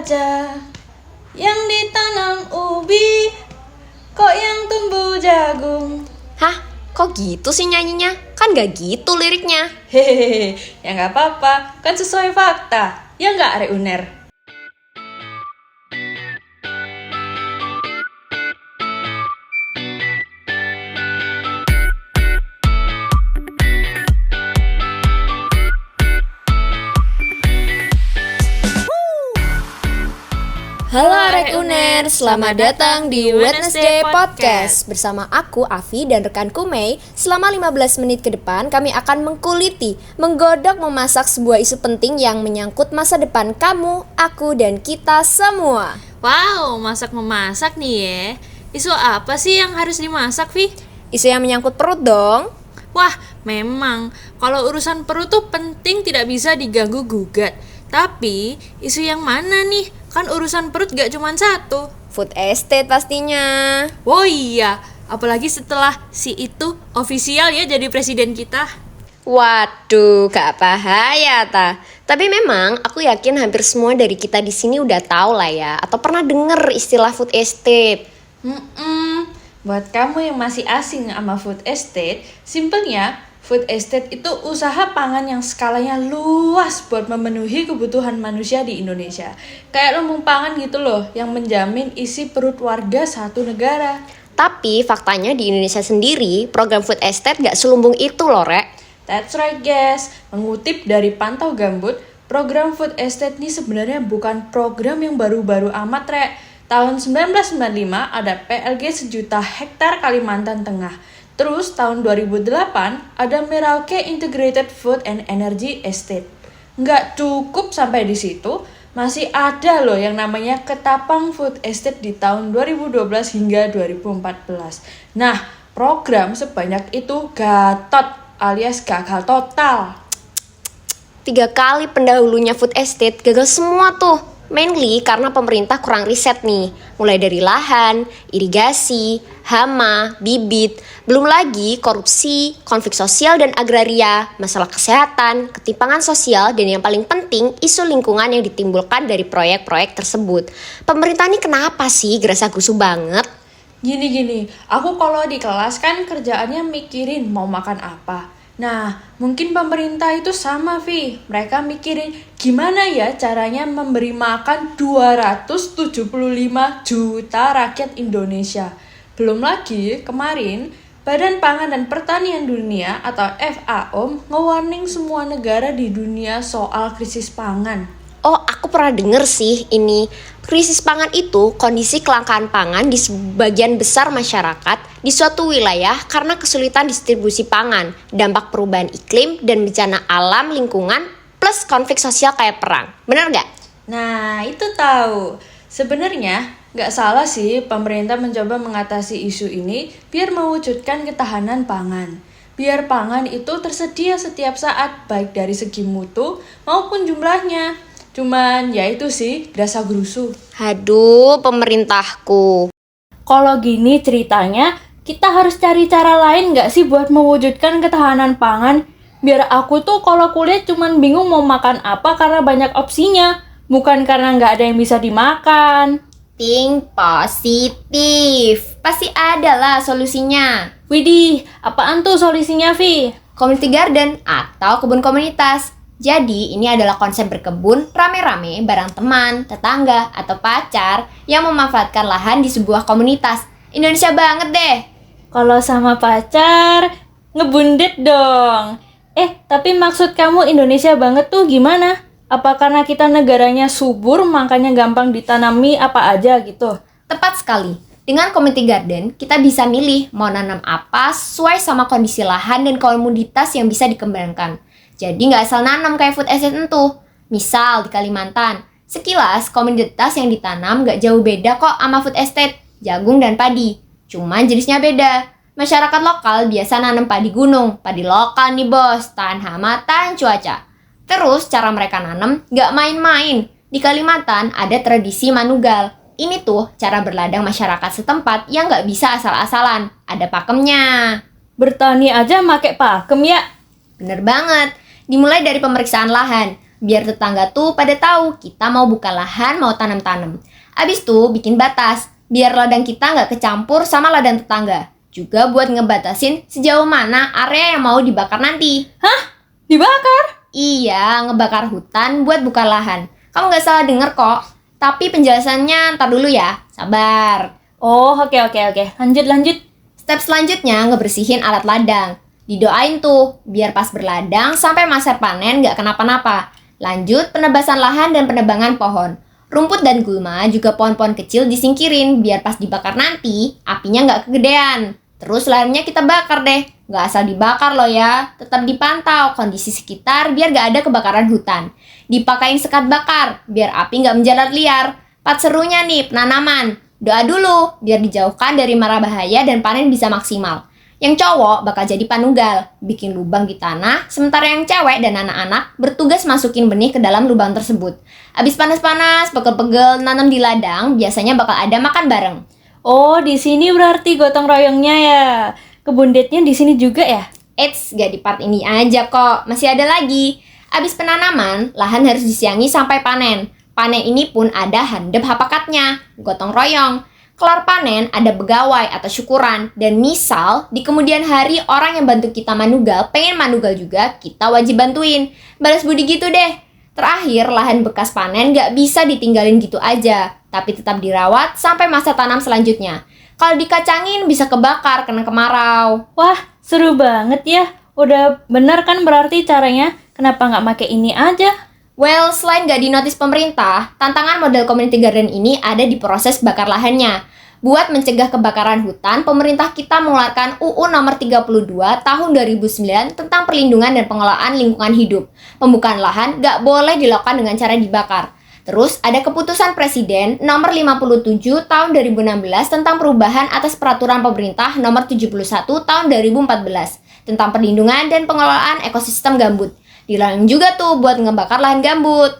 saja yang ditanam ubi, kok yang tumbuh jagung. Hah? Kok gitu sih nyanyinya? Kan gak gitu liriknya. Hehehe, ya nggak apa-apa, kan sesuai fakta. Ya nggak, Arek Uner? Halo Arek Uner, selamat datang di Wednesday Podcast. Bersama aku Afi dan rekanku Mei. Selama 15 menit ke depan kami akan mengkuliti, menggodok, memasak sebuah isu penting yang menyangkut masa depan kamu, aku, dan kita semua. Wow, masak-memasak nih ya. Isu apa sih yang harus dimasak, Vi? Isu yang menyangkut perut dong. Wah, memang kalau urusan perut tuh penting, tidak bisa diganggu-gugat. Tapi, isu yang mana nih? Kan urusan perut gak cuma satu. Food estate pastinya. Oh iya, apalagi setelah si itu ofisial ya jadi presiden kita. Waduh, gak bahaya ta. Tapi memang aku yakin hampir semua dari kita di sini udah tahu lah ya, atau pernah denger istilah food estate. Buat kamu yang masih asing sama food estate, simpelnya food estate itu usaha pangan yang skalanya luas buat memenuhi kebutuhan manusia di Indonesia. Kayak lumbung pangan gitu loh, yang menjamin isi perut warga satu negara. Tapi faktanya di Indonesia sendiri, program food estate gak selumbung itu loh, Rek. That's right guys, mengutip dari Pantau Gambut, program food estate ini sebenarnya bukan program yang baru-baru amat, Rek. Tahun 1995 ada PLG sejuta hektar Kalimantan Tengah. Terus tahun 2008 ada Merauke Integrated Food and Energy Estate. Nggak cukup sampai di situ, masih ada loh yang namanya Ketapang Food Estate di tahun 2012 hingga 2014. Nah, program sebanyak itu gatot alias gagal total. 3 kali pendahulunya food estate gagal semua tuh. Mainly karena pemerintah kurang riset nih. Mulai dari lahan, irigasi, hama, bibit, belum lagi korupsi, konflik sosial dan agraria, masalah kesehatan, ketimpangan sosial, dan yang paling penting isu lingkungan yang ditimbulkan dari proyek-proyek tersebut. Pemerintah ini kenapa sih gerasa-gerusu banget? Gini, aku kalau di kelas kan kerjaannya mikirin mau makan apa. Nah, mungkin pemerintah itu sama, Vi. Mereka mikirin gimana ya caranya memberi makan 275 juta rakyat Indonesia. Belum lagi, kemarin Badan Pangan dan Pertanian Dunia atau FAO nge-warning semua negara di dunia soal krisis pangan. Oh, aku pernah denger sih ini. Krisis pangan itu kondisi kelangkaan pangan di sebagian besar masyarakat di suatu wilayah karena kesulitan distribusi pangan, dampak perubahan iklim, dan bencana alam lingkungan, plus konflik sosial kayak perang. Bener nggak? Nah, itu tahu. Sebenarnya nggak salah sih pemerintah mencoba mengatasi isu ini biar mewujudkan ketahanan pangan. Biar pangan itu tersedia setiap saat, baik dari segi mutu maupun jumlahnya. Cuman ya itu sih, gerasa-gerusu. Aduh, pemerintahku. Kalau gini ceritanya, kita harus cari cara lain nggak sih buat mewujudkan ketahanan pangan? Biar aku tuh kalau kuliah cuman bingung mau makan apa karena banyak opsinya. Bukan karena nggak ada yang bisa dimakan. Think positif. Pasti ada lah solusinya. Widih, apaan tuh solusinya, Vi? Community garden atau kebun komunitas. Jadi ini adalah konsep berkebun rame-rame bareng teman, tetangga, atau pacar yang memanfaatkan lahan di sebuah komunitas. Indonesia banget deh. Kalau sama pacar, ngebundet dong. Tapi maksud kamu Indonesia banget tuh gimana? Apa karena kita negaranya subur makanya gampang ditanami apa aja gitu? Tepat sekali. Dengan community garden, kita bisa milih mau nanam apa sesuai sama kondisi lahan dan komoditas yang bisa dikembangkan. Jadi nggak asal nanam kayak food estate itu. Misal di Kalimantan, sekilas komoditas yang ditanam nggak jauh beda kok sama food estate, jagung dan padi. Cuma jenisnya beda. Masyarakat lokal biasa nanam padi gunung, padi lokal nih bos, tahan hama, tahan cuaca. Terus cara mereka nanam nggak main-main. Di Kalimantan ada tradisi manugal. Ini tuh cara berladang masyarakat setempat yang nggak bisa asal-asalan. Ada pakemnya. Bertani aja make pakem ya? Bener banget. Dimulai dari pemeriksaan lahan. biar tetangga tuh pada tahu kita mau buka lahan, mau tanam-tanam. Abis tuh bikin batas, biar ladang kita nggak kecampur sama ladang tetangga. Juga buat ngebatasin sejauh mana area yang mau dibakar nanti. Dibakar? Iya, ngebakar hutan buat buka lahan. Kamu nggak salah denger kok. Tapi penjelasannya ntar dulu ya, sabar. Oh, oke. Lanjut. Step selanjutnya ngebersihin alat ladang. Didoain tuh, biar pas berladang sampai masa panen nggak kenapa-napa. Lanjut penebasan lahan dan penebangan pohon. Rumput dan gulma juga pohon-pohon kecil disingkirin biar pas dibakar nanti apinya nggak kegedean. Terus lahannya kita bakar deh. Nggak asal dibakar loh ya, tetap dipantau kondisi sekitar biar nggak ada kebakaran hutan. Dipakain sekat bakar biar api nggak menjalar liar. Part serunya nih penanaman. Doa dulu biar dijauhkan dari mara bahaya dan panen bisa maksimal. Yang cowok bakal jadi panunggal, bikin lubang di tanah, sementara yang cewek dan anak-anak bertugas masukin benih ke dalam lubang tersebut. Abis panas-panas, pegel-pegel, nanam di ladang, biasanya bakal ada makan bareng. Oh, di sini berarti gotong royongnya ya. Kebun detnya di sini juga ya? Eits, gak di part ini aja kok, masih ada lagi. Abis penanaman, lahan harus disiangi sampai panen. Panen ini pun ada handep hapakatnya, gotong royong. Kelar panen ada begawai atau syukuran. Dan misal di kemudian hari orang yang bantu kita manugal pengen manugal juga, kita wajib bantuin. Balas budi gitu deh. Terakhir, lahan bekas panen gak bisa ditinggalin gitu aja, tapi tetap dirawat sampai masa tanam selanjutnya. Kalau dikacangin bisa kebakar kena kemarau. Wah, seru banget ya. Udah bener kan berarti caranya? Kenapa nggak pakai ini aja? Well, selain gak dinotis pemerintah, tantangan model community garden ini ada di proses bakar lahannya. Buat mencegah kebakaran hutan, pemerintah kita mengeluarkan UU nomor 32 tahun 2009 tentang perlindungan dan pengelolaan lingkungan hidup. Pembukaan lahan gak boleh dilakukan dengan cara dibakar. Terus ada keputusan Presiden nomor 57 tahun 2016 tentang perubahan atas peraturan pemerintah nomor 71 tahun 2014 tentang perlindungan dan pengelolaan ekosistem gambut. Dilarang juga tuh buat ngebakar lahan gambut.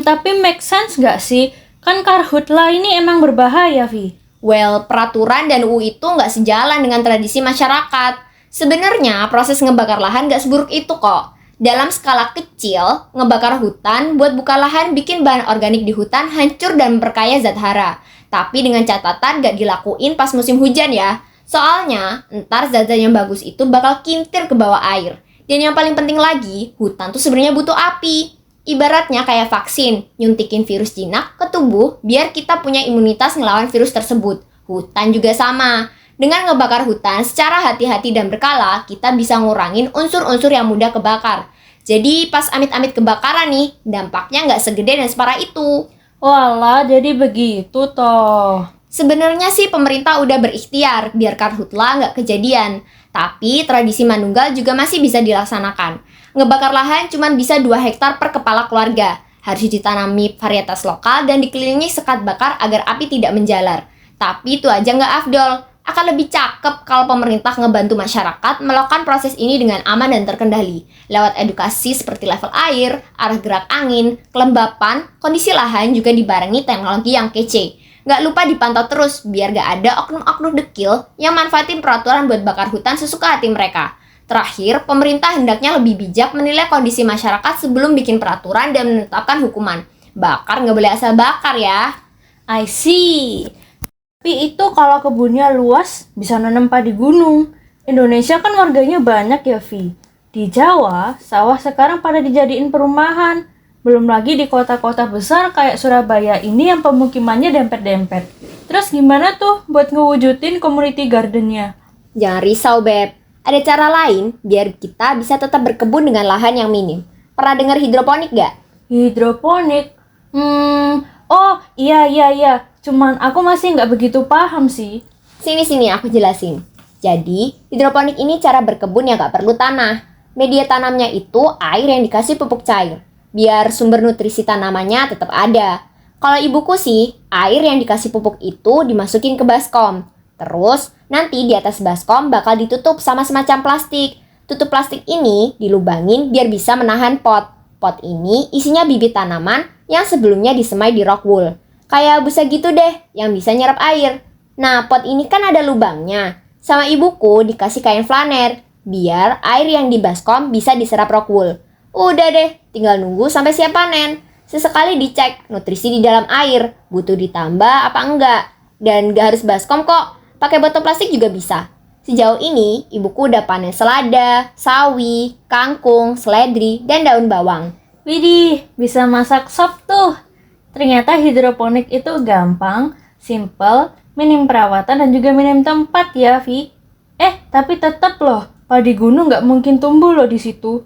Tapi make sense nggak sih? Kan karhutla ini emang berbahaya, Vi. Well, peraturan dan UU itu nggak sejalan dengan tradisi masyarakat. Sebenarnya proses ngebakar lahan nggak seburuk itu kok. Dalam skala kecil, ngebakar hutan buat buka lahan bikin bahan organik di hutan hancur dan memperkaya zat hara. Tapi dengan catatan nggak dilakuin pas musim hujan ya. Soalnya, ntar zat-zat yang bagus itu bakal kintir ke bawah air. Dan yang paling penting lagi, hutan tuh sebenarnya butuh api. Ibaratnya kayak vaksin, nyuntikin virus jinak ke tubuh biar kita punya imunitas ngelawan virus tersebut. Hutan juga sama. Dengan ngebakar hutan secara hati-hati dan berkala, kita bisa ngurangin unsur-unsur yang mudah kebakar. Jadi pas amit-amit kebakaran nih, dampaknya nggak segede dan separah itu. Walah, jadi begitu toh. Sebenarnya sih pemerintah udah berikhtiar biar karhutla nggak kejadian. Tapi tradisi manunggal juga masih bisa dilaksanakan. Ngebakar lahan cuma bisa 2 hektar per kepala keluarga. Harus ditanami varietas lokal dan dikelilingi sekat bakar agar api tidak menjalar. Tapi itu aja nggak afdol. Akan lebih cakep kalau pemerintah ngebantu masyarakat melakukan proses ini dengan aman dan terkendali. Lewat edukasi seperti level air, arah gerak angin, kelembapan, kondisi lahan juga dibarengi teknologi yang kece. Nggak lupa dipantau terus biar nggak ada oknum-oknum dekil yang manfaatin peraturan buat bakar hutan sesuka hati mereka. Terakhir, pemerintah hendaknya lebih bijak menilai kondisi masyarakat sebelum bikin peraturan dan menetapkan hukuman. Bakar nggak boleh asal bakar ya. I see. Tapi itu kalau kebunnya luas, bisa nanam padi gunung. Indonesia kan warganya banyak ya, Vi. Di Jawa, sawah sekarang pada dijadiin perumahan. Belum lagi di kota-kota besar kayak Surabaya ini yang pemukimannya dempet-dempet. Terus gimana tuh buat ngewujudin community gardennya? Jangan risau, Beb. Ada cara lain biar kita bisa tetap berkebun dengan lahan yang minim. Pernah dengar hidroponik gak? Hidroponik? Oh iya. Cuman aku masih nggak begitu paham sih. Sini aku jelasin. Jadi, hidroponik ini cara berkebun yang gak perlu tanah. Media tanamnya itu air yang dikasih pupuk cair. Biar sumber nutrisi tanamannya tetap ada. Kalau ibuku sih, air yang dikasih pupuk itu dimasukin ke baskom. Terus, nanti di atas baskom bakal ditutup sama semacam plastik. Tutup plastik ini dilubangin biar bisa menahan pot. Pot ini isinya bibit tanaman yang sebelumnya disemai di rock wool. Kayak busa gitu deh, yang bisa nyerap air. Nah, pot ini kan ada lubangnya. Sama ibuku dikasih kain flaner, biar air yang di baskom bisa diserap rock wool. Udah deh, tinggal nunggu sampai siap panen. Sesekali dicek nutrisi di dalam air, butuh ditambah apa enggak. Dan gak harus baskom kok, pakai botol plastik juga bisa. Sejauh ini, ibuku udah panen selada, sawi, kangkung, seledri, dan daun bawang. Widih, bisa masak sop tuh. Ternyata hidroponik itu gampang, simple, minim perawatan dan juga minim tempat ya, Vi. Tapi tetap loh, padi gunung nggak mungkin tumbuh loh di situ.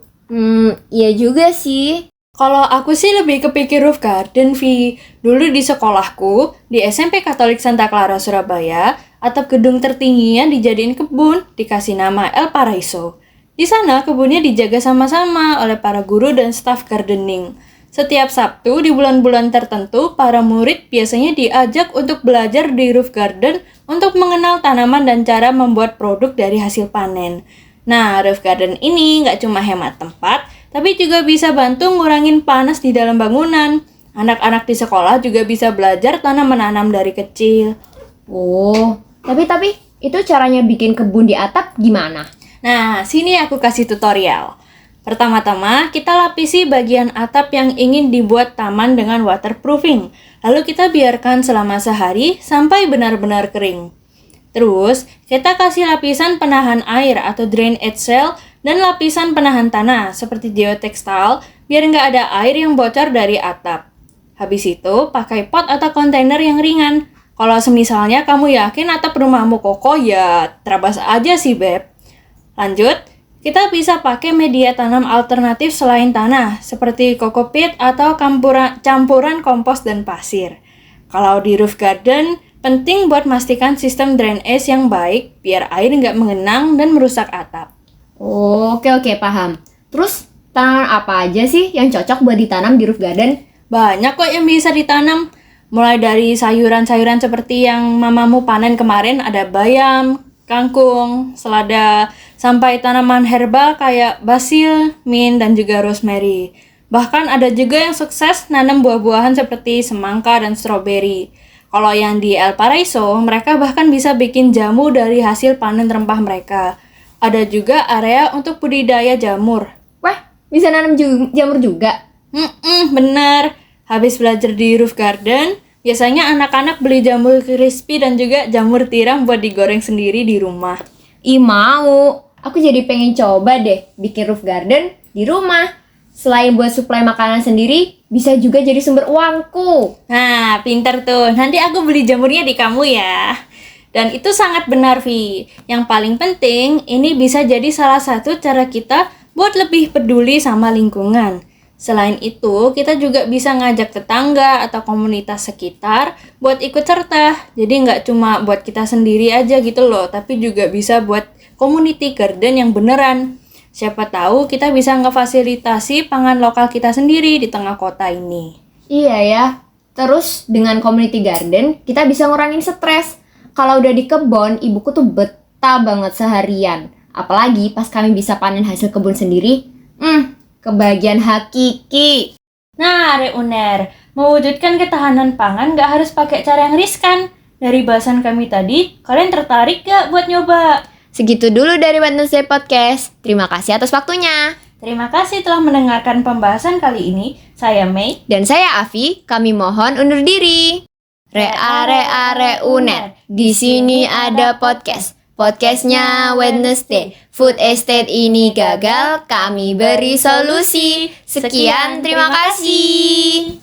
Iya juga sih. Kalau aku sih lebih kepikir roof garden, Vi. Dulu di sekolahku, di SMP Katolik Santa Clara, Surabaya, atap gedung tertingginya dijadiin kebun, dikasih nama El Paraiso. Di sana kebunnya dijaga sama-sama oleh para guru dan staf gardening. Setiap Sabtu di bulan-bulan tertentu, para murid biasanya diajak untuk belajar di roof garden untuk mengenal tanaman dan cara membuat produk dari hasil panen. Nah, roof garden ini nggak cuma hemat tempat, tapi juga bisa bantu ngurangin panas di dalam bangunan. Anak-anak di sekolah juga bisa belajar tanam menanam dari kecil. Oh, tapi itu caranya bikin kebun di atap gimana? Nah, sini aku kasih tutorial. Pertama-tama, kita lapisi bagian atap yang ingin dibuat taman dengan waterproofing. Lalu kita biarkan selama sehari sampai benar-benar kering. Terus, kita kasih lapisan penahan air atau drainage cell dan lapisan penahan tanah seperti geotextile biar nggak ada air yang bocor dari atap. Habis itu, pakai pot atau kontainer yang ringan. Kalau semisalnya kamu yakin atap rumahmu kokoh, ya terabas aja sih, Beb. Lanjut, kita bisa pakai media tanam alternatif selain tanah, seperti kokopit atau campuran kompos dan pasir. Kalau di roof garden, penting buat pastikan sistem drainage yang baik, biar air nggak mengenang dan merusak atap. Oke, paham. Terus, tanaman apa aja sih yang cocok buat ditanam di roof garden? Banyak kok yang bisa ditanam. Mulai dari sayuran-sayuran seperti yang mamamu panen kemarin, ada bayam, kangkung, selada, sampai tanaman herbal kayak basil, mint, dan juga rosemary. Bahkan ada juga yang sukses nanam buah-buahan seperti semangka dan stroberi. Kalau yang di El Paraiso, mereka bahkan bisa bikin jamu dari hasil panen rempah mereka. Ada juga area untuk budidaya jamur. Wah, bisa nanam jamur juga? Bener. Habis belajar di roof garden, biasanya anak-anak beli jamur crispy dan juga jamur tiram buat digoreng sendiri di rumah. Ih, mau. Aku jadi pengen coba deh bikin roof garden di rumah. Selain buat suplai makanan sendiri, bisa juga jadi sumber uangku. Nah, pinter tuh. Nanti aku beli jamurnya di kamu ya. Dan itu sangat benar, Vi. Yang paling penting, ini bisa jadi salah satu cara kita buat lebih peduli sama lingkungan. Selain itu, kita juga bisa ngajak tetangga atau komunitas sekitar buat ikut serta. Jadi nggak cuma buat kita sendiri aja gitu loh, tapi juga bisa buat community garden yang beneran. Siapa tahu kita bisa ngefasilitasi pangan lokal kita sendiri di tengah kota ini. Iya ya. Terus dengan community garden, kita bisa ngurangin stres. Kalau udah di kebun, ibuku tuh betah banget seharian. Apalagi pas kami bisa panen hasil kebun sendiri. Kebahagiaan hakiki. Nah, Reuner, mewujudkan ketahanan pangan nggak harus pakai cara yang riskan. Dari bahasan kami tadi, kalian tertarik nggak buat nyoba? Segitu dulu dari Wednesday Podcast. Terima kasih atas waktunya. Terima kasih telah mendengarkan pembahasan kali ini. Saya Mei. Dan saya Avi, kami mohon undur diri. Reuner. Di sini ada podcast. Podcastnya Wednesday. Food estate ini gagal, kami beri solusi. Sekian, terima kasih.